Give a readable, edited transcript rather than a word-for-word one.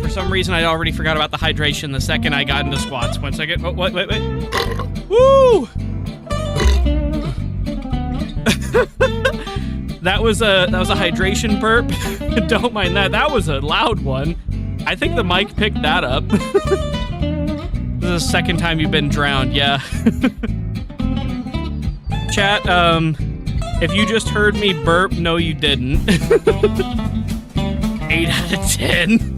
For some reason, I already forgot about the hydration the second I got into squats. 1 second. Oh, wait. Woo! That was a hydration burp. Don't mind that. That was a loud one. I think the mic picked that up. This is the second time you've been drowned. Yeah. Chat. If you just heard me burp, no, you didn't. 8 out of 10.